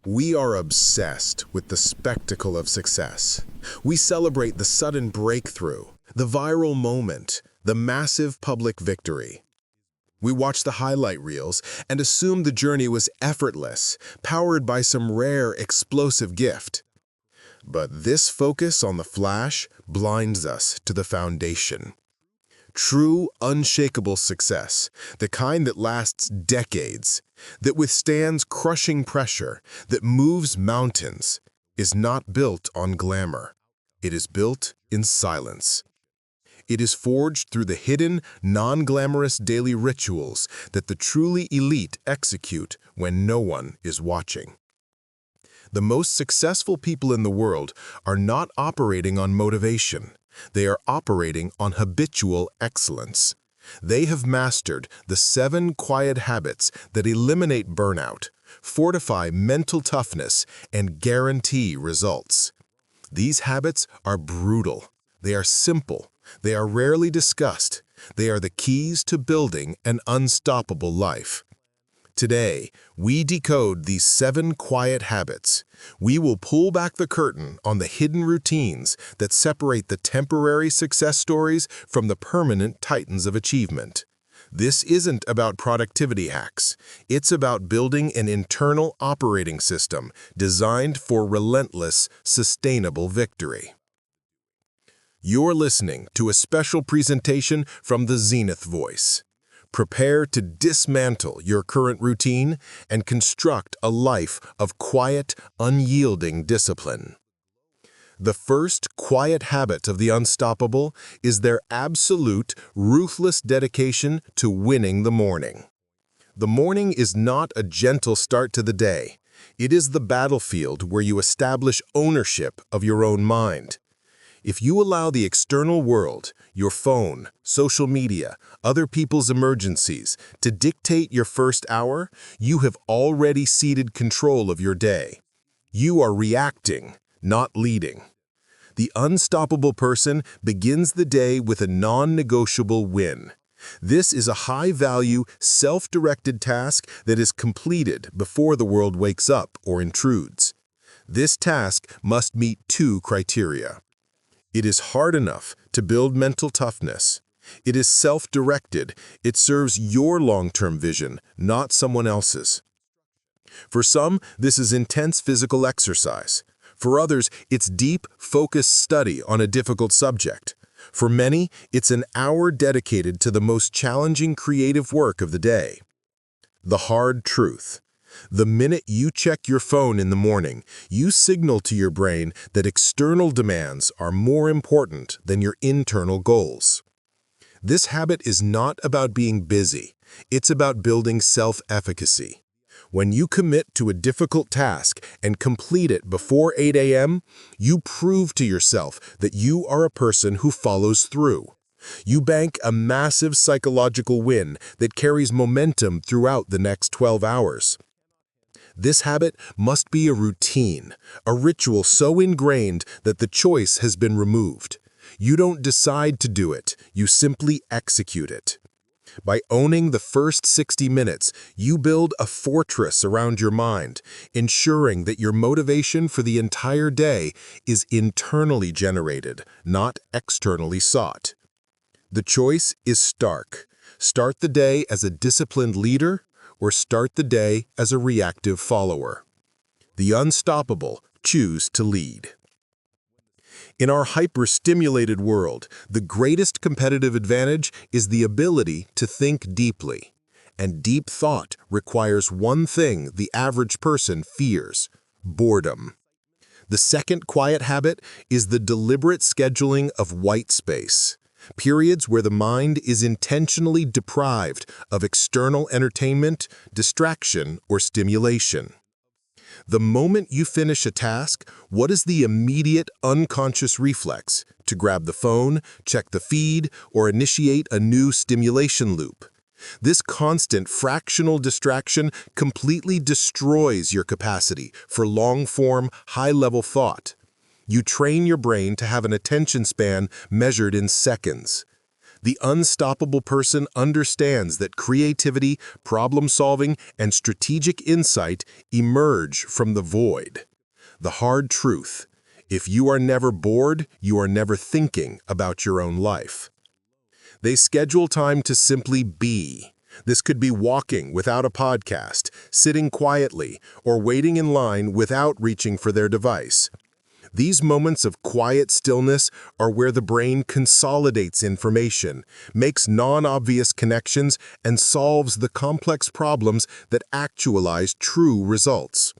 We are obsessed with the spectacle of success. We celebrate the sudden breakthrough, the viral moment, the massive public victory. We watch the highlight reels and assume the journey was effortless, powered by some rare, explosive gift. But this focus on the flash blinds us to the foundation. True, unshakable success, the kind that lasts decades, that withstands crushing pressure, that moves mountains, is not built on glamour. It is built in silence. It is forged through the hidden, non-glamorous daily rituals that the truly elite execute when no one is watching. The most successful people in the world are not operating on motivation. They are operating on habitual excellence. They have mastered the 7 quiet habits that eliminate burnout, fortify mental toughness, and guarantee results. These habits are brutal. They are simple. They are rarely discussed. They are the keys to building an unstoppable life. Today, we decode these 7 quiet habits. We will pull back the curtain on the hidden routines that separate the temporary success stories from the permanent titans of achievement. This isn't about productivity hacks. It's about building an internal operating system designed for relentless, sustainable victory. You're listening to a special presentation from the Zenith Voice. Prepare to dismantle your current routine and construct a life of quiet, unyielding discipline. The first quiet habit of the unstoppable is their absolute, ruthless dedication to winning the morning. The morning is not a gentle start to the day. It is the battlefield where you establish ownership of your own mind. If you allow the external world, your phone, social media, other people's emergencies, to dictate your first hour, you have already ceded control of your day. You are reacting, not leading. The unstoppable person begins the day with a non-negotiable win. This is a high-value, self-directed task that is completed before the world wakes up or intrudes. This task must meet 2 criteria. It is hard enough to build mental toughness. It is self-directed. It serves your long-term vision, not someone else's. For some, this is intense physical exercise. For others, it's deep, focused study on a difficult subject. For many, it's an hour dedicated to the most challenging creative work of the day. The hard truth. The minute you check your phone in the morning, you signal to your brain that external demands are more important than your internal goals. This habit is not about being busy. It's about building self-efficacy. When you commit to a difficult task and complete it before 8 a.m., you prove to yourself that you are a person who follows through. You bank a massive psychological win that carries momentum throughout the next 12 hours. This habit must be a routine, a ritual so ingrained that the choice has been removed. You don't decide to do it, you simply execute it. By owning the first 60 minutes, you build a fortress around your mind, ensuring that your motivation for the entire day is internally generated, not externally sought. The choice is stark. Start the day as a disciplined leader, or start the day as a reactive follower. The unstoppable choose to lead. In our hyper-stimulated world, the greatest competitive advantage is the ability to think deeply. And deep thought requires one thing the average person fears: boredom. The second quiet habit is the deliberate scheduling of white space. Periods where the mind is intentionally deprived of external entertainment, distraction, or stimulation. The moment you finish a task, what is the immediate unconscious reflex? To grab the phone, check the feed, or initiate a new stimulation loop. This constant fractional distraction completely destroys your capacity for long-form, high-level thought. You train your brain to have an attention span measured in seconds. The unstoppable person understands that creativity, problem-solving, and strategic insight emerge from the void. The hard truth: if you are never bored, you are never thinking about your own life. They schedule time to simply be. This could be walking without a podcast, sitting quietly, or waiting in line without reaching for their device. These moments of quiet stillness are where the brain consolidates information, makes non-obvious connections, and solves the complex problems that actualize true results.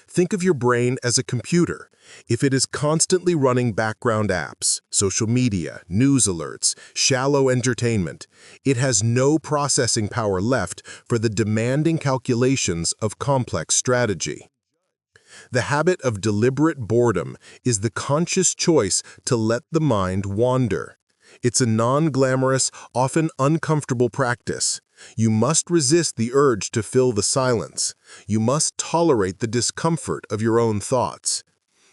Think of your brain as a computer. If it is constantly running background apps, social media, news alerts, shallow entertainment, it has no processing power left for the demanding calculations of complex strategy. The habit of deliberate boredom is the conscious choice to let the mind wander. It's a non-glamorous, often uncomfortable practice. You must resist the urge to fill the silence. You must tolerate the discomfort of your own thoughts.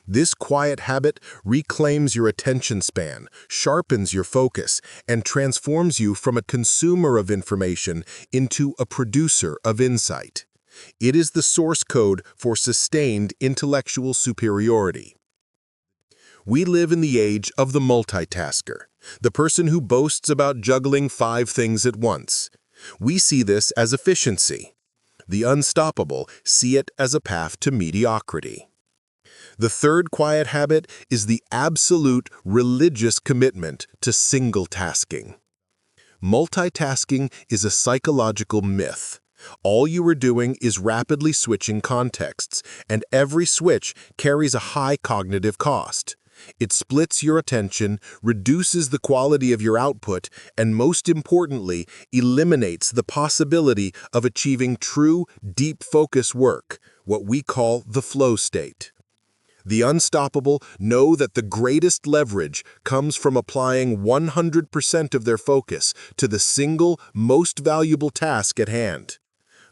This quiet habit reclaims your attention span, sharpens your focus, and transforms you from a consumer of information into a producer of insight. It is the source code for sustained intellectual superiority. We live in the age of the multitasker, the person who boasts about juggling 5 things at once. We see this as efficiency. The unstoppable see it as a path to mediocrity. The third quiet habit is the absolute religious commitment to single-tasking. Multitasking is a psychological myth. All you are doing is rapidly switching contexts, and every switch carries a high cognitive cost. It splits your attention, reduces the quality of your output, and most importantly, eliminates the possibility of achieving true, deep focus work, what we call the flow state. The unstoppable know that the greatest leverage comes from applying 100% of their focus to the single, most valuable task at hand.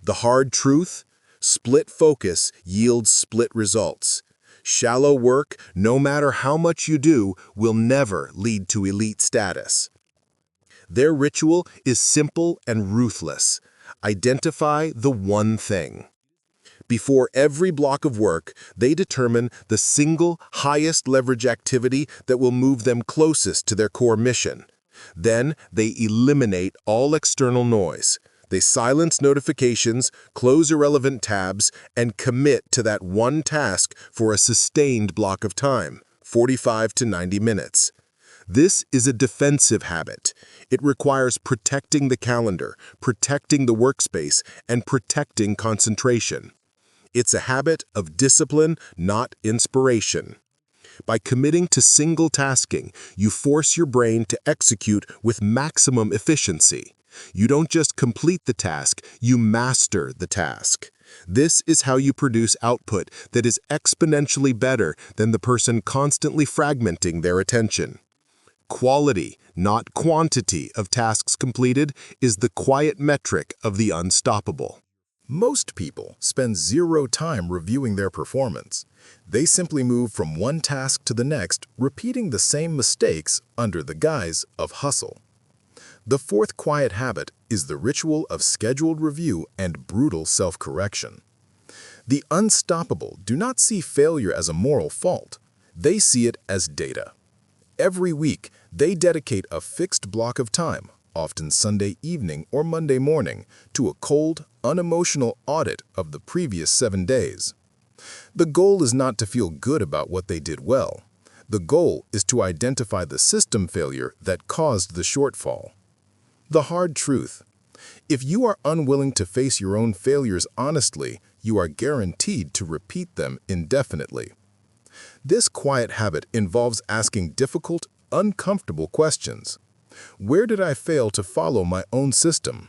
The hard truth: split focus yields split results. Shallow work, no matter how much you do, will never lead to elite status. Their ritual is simple and ruthless. Identify the one thing. Before every block of work, they determine the single highest leverage activity that will move them closest to their core mission. Then they eliminate all external noise. They silence notifications, close irrelevant tabs, and commit to that one task for a sustained block of time, 45 to 90 minutes. This is a defensive habit. It requires protecting the calendar, protecting the workspace, and protecting concentration. It's a habit of discipline, not inspiration. By committing to single tasking, you force your brain to execute with maximum efficiency. You don't just complete the task, you master the task. This is how you produce output that is exponentially better than the person constantly fragmenting their attention. Quality, not quantity, of tasks completed is the quiet metric of the unstoppable. Most people spend zero time reviewing their performance. They simply move from one task to the next, repeating the same mistakes under the guise of hustle. The fourth quiet habit is the ritual of scheduled review and brutal self-correction. The unstoppable do not see failure as a moral fault. They see it as data. Every week, they dedicate a fixed block of time, often Sunday evening or Monday morning, to a cold, unemotional audit of the previous 7 days. The goal is not to feel good about what they did well. The goal is to identify the system failure that caused the shortfall. The hard truth: if you are unwilling to face your own failures honestly, you are guaranteed to repeat them indefinitely. This quiet habit involves asking difficult, uncomfortable questions. Where did I fail to follow my own system?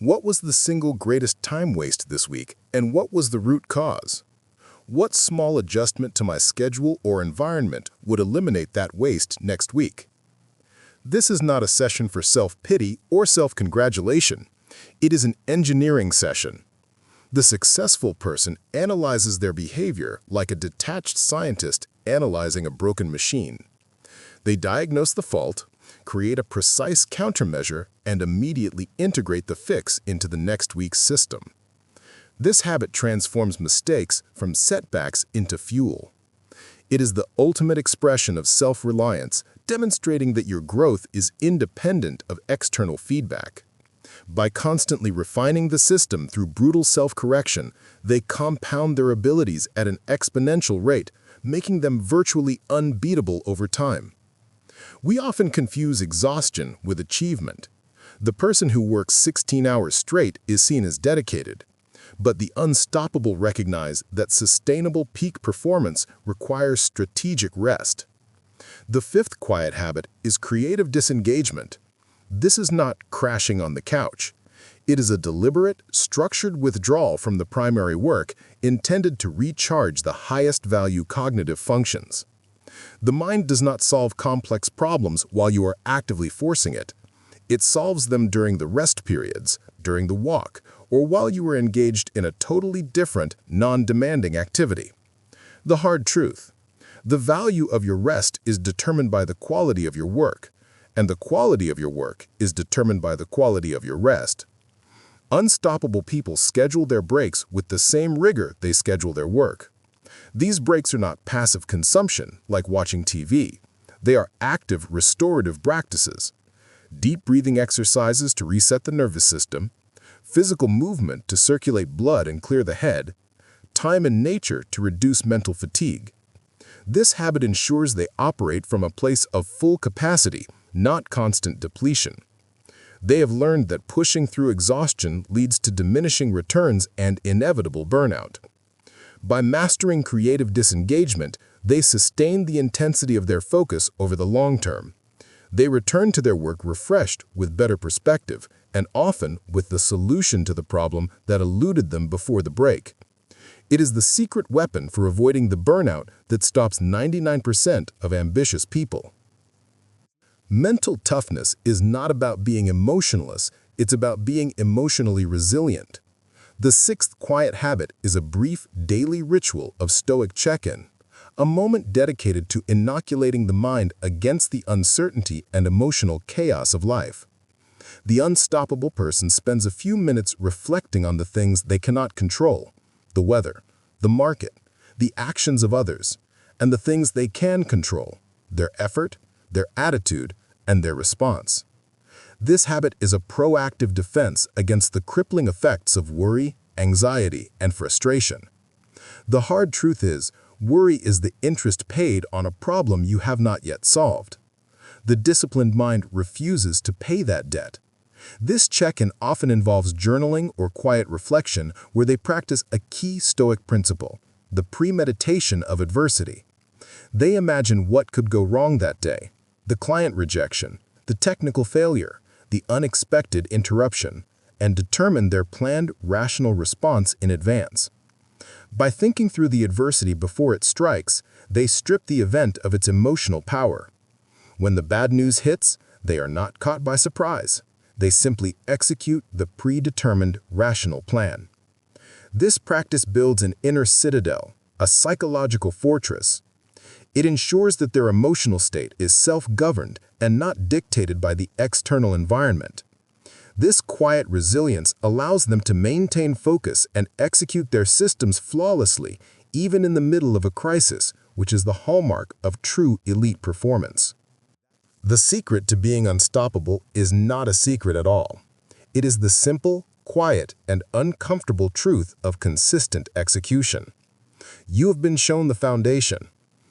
What was the single greatest time waste this week, and what was the root cause? What small adjustment to my schedule or environment would eliminate that waste next week? This is not a session for self-pity or self-congratulation. It is an engineering session. The successful person analyzes their behavior like a detached scientist analyzing a broken machine. They diagnose the fault, create a precise countermeasure, and immediately integrate the fix into the next week's system. This habit transforms mistakes from setbacks into fuel. It is the ultimate expression of self-reliance, demonstrating that your growth is independent of external feedback. By constantly refining the system through brutal self-correction, they compound their abilities at an exponential rate, making them virtually unbeatable over time. We often confuse exhaustion with achievement. The person who works 16 hours straight is seen as dedicated, but the unstoppable recognize that sustainable peak performance requires strategic rest. The fifth quiet habit is creative disengagement. This is not crashing on the couch. It is a deliberate, structured withdrawal from the primary work intended to recharge the highest value cognitive functions. The mind does not solve complex problems while you are actively forcing it. It solves them during the rest periods, during the walk, or while you are engaged in a totally different, non-demanding activity. The hard truth: the value of your rest is determined by the quality of your work, and the quality of your work is determined by the quality of your rest. Unstoppable people schedule their breaks with the same rigor they schedule their work. These breaks are not passive consumption, like watching TV. They are active, restorative practices. Deep breathing exercises to reset the nervous system, physical movement to circulate blood and clear the head, time in nature to reduce mental fatigue. This habit ensures they operate from a place of full capacity, not constant depletion. They have learned that pushing through exhaustion leads to diminishing returns and inevitable burnout. By mastering creative disengagement, they sustain the intensity of their focus over the long term. They return to their work refreshed with better perspective, and often with the solution to the problem that eluded them before the break. It is the secret weapon for avoiding the burnout that stops 99% of ambitious people. Mental toughness is not about being emotionless, it's about being emotionally resilient. The sixth quiet habit is a brief daily ritual of stoic check-in, a moment dedicated to inoculating the mind against the uncertainty and emotional chaos of life. The unstoppable person spends a few minutes reflecting on the things they cannot control: the weather, the market, the actions of others, and the things they can control: their effort, their attitude, and their response. This habit is a proactive defense against the crippling effects of worry, anxiety, and frustration. The hard truth is, worry is the interest paid on a problem you have not yet solved. The disciplined mind refuses to pay that debt. This check-in often involves journaling or quiet reflection where they practice a key Stoic principle: the premeditation of adversity. They imagine what could go wrong that day: the client rejection, the technical failure, the unexpected interruption, and determine their planned rational response in advance. By thinking through the adversity before it strikes, they strip the event of its emotional power. When the bad news hits, they are not caught by surprise. They simply execute the predetermined rational plan. This practice builds an inner citadel, a psychological fortress. It ensures that their emotional state is self-governed and not dictated by the external environment. This quiet resilience allows them to maintain focus and execute their systems flawlessly, even in the middle of a crisis, which is the hallmark of true elite performance. The secret to being unstoppable is not a secret at all. It is the simple, quiet, and uncomfortable truth of consistent execution. You have been shown the foundation: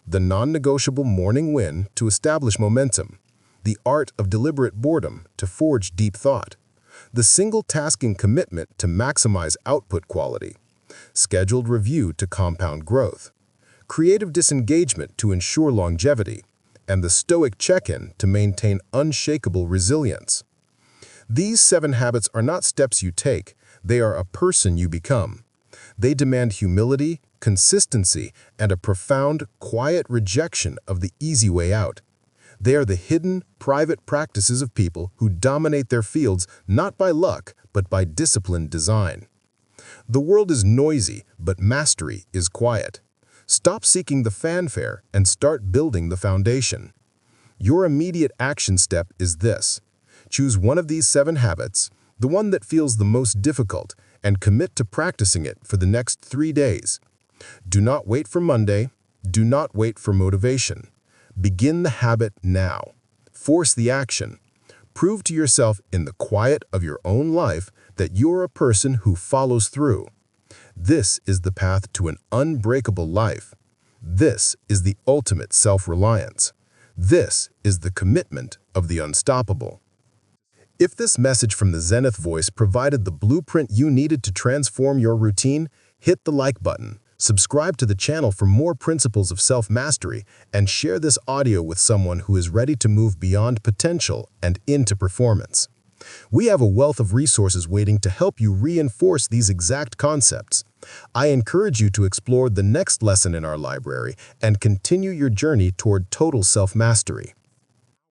the non-negotiable morning win to establish momentum, the art of deliberate boredom to forge deep thought, the single-tasking commitment to maximize output quality, scheduled review to compound growth, creative disengagement to ensure longevity, and the Stoic check-in to maintain unshakable resilience. These 7 habits are not steps you take, they are a person you become. They demand humility, consistency, and a profound, quiet rejection of the easy way out. They are the hidden, private practices of people who dominate their fields not by luck, but by disciplined design. The world is noisy, but mastery is quiet. Stop seeking the fanfare and start building the foundation. Your immediate action step is this. Choose one of these 7 habits, the one that feels the most difficult, and commit to practicing it for the next 3 days. Do not wait for Monday. Do not wait for motivation. Begin the habit now. Force the action. Prove to yourself in the quiet of your own life that you're a person who follows through. This is the path to an unbreakable life. This is the ultimate self-reliance. This is the commitment of the unstoppable. If this message from the Zenith voice provided the blueprint you needed to transform your routine, hit the like button, subscribe to the channel for more principles of self-mastery, and share this audio with someone who is ready to move beyond potential and into performance. We have a wealth of resources waiting to help you reinforce these exact concepts. I encourage you to explore the next lesson in our library and continue your journey toward total self-mastery.